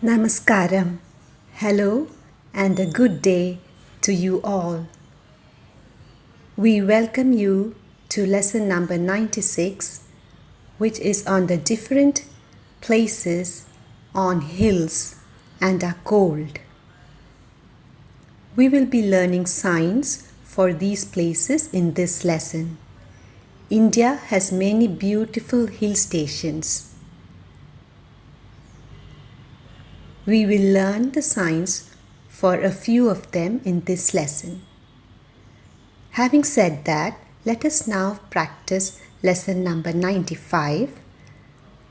Namaskaram. Hello and a good day to you all. We welcome you to lesson number 96, which is on the different places on hills and are cold. We will be learning signs for these places in this lesson. India has many beautiful hill stations. We will learn the signs for a few of them in this lesson. Having said that, let us now practice lesson number 95,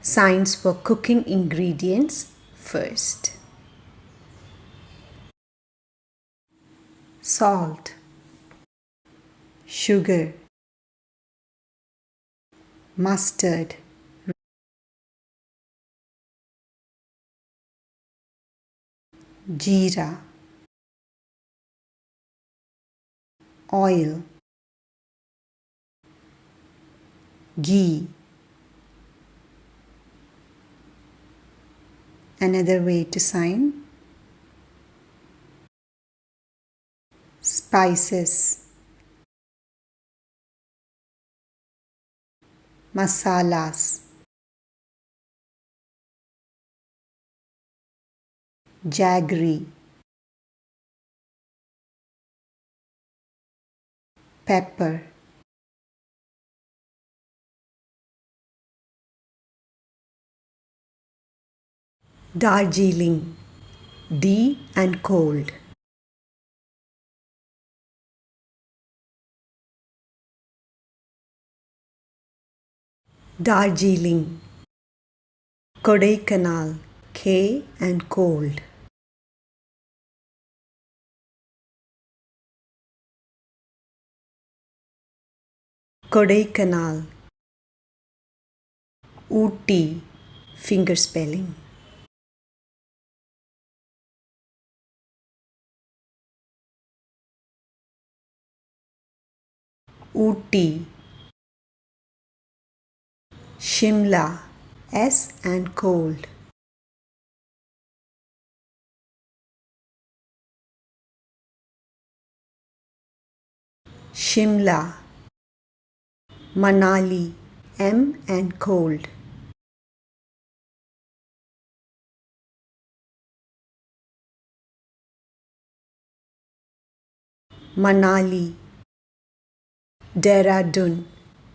signs for cooking ingredients first. Salt, sugar, mustard, jeera, oil, ghee. Another way to sign: spices, masalas, jaggery, pepper, Darjeeling, D and cold. Darjeeling, Kodaikanal, K and cold. Kodaikanal, Ooty, finger spelling. Ooty, Shimla, S and cold. Shimla, Manali, M and cold. Manali, Dehradun,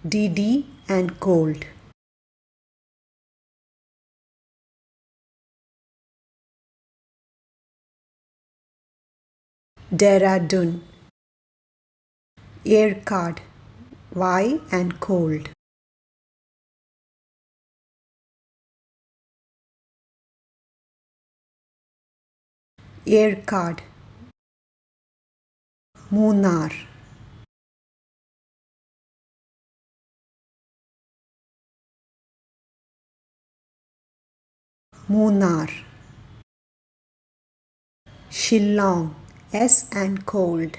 DD and cold. Dehradun, Yercaud, Y and cold. Yercaud, Munnar, Munnar, Shillong, S and cold.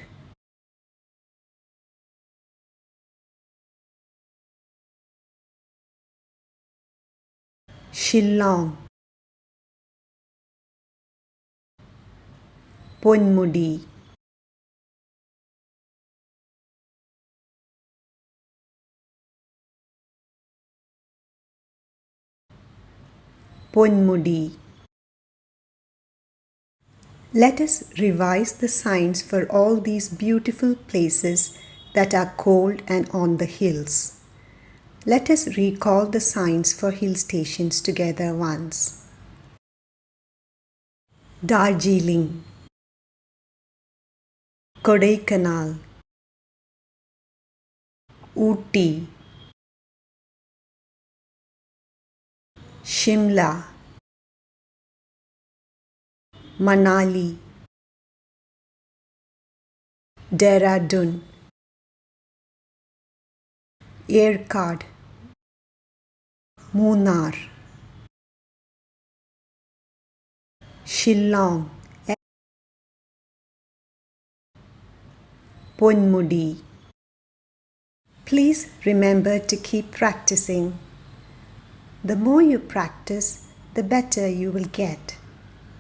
Shillong, Ponmudi, Ponmudi. Let us revise the signs for all these beautiful places that are cold and on the hills. Let us recall the signs for hill stations together once. Darjeeling, Kodaikanal, Ooty, Shimla, Manali, Dehradun, Yercaud, Munnar, Shillong, Ponmudi. Please remember to keep practicing. The more you practice, the better you will get.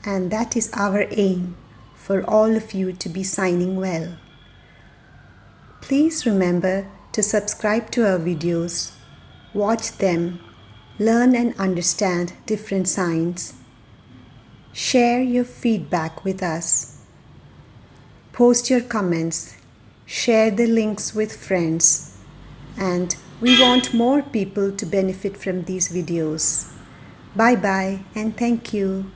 and that is our aim, for all of you to be signing well. Please remember to subscribe to our videos, watch them, learn and understand different signs. Share your feedback with us. Post your comments, share the links with friends, and we want more people to benefit from these videos. Bye bye and thank you.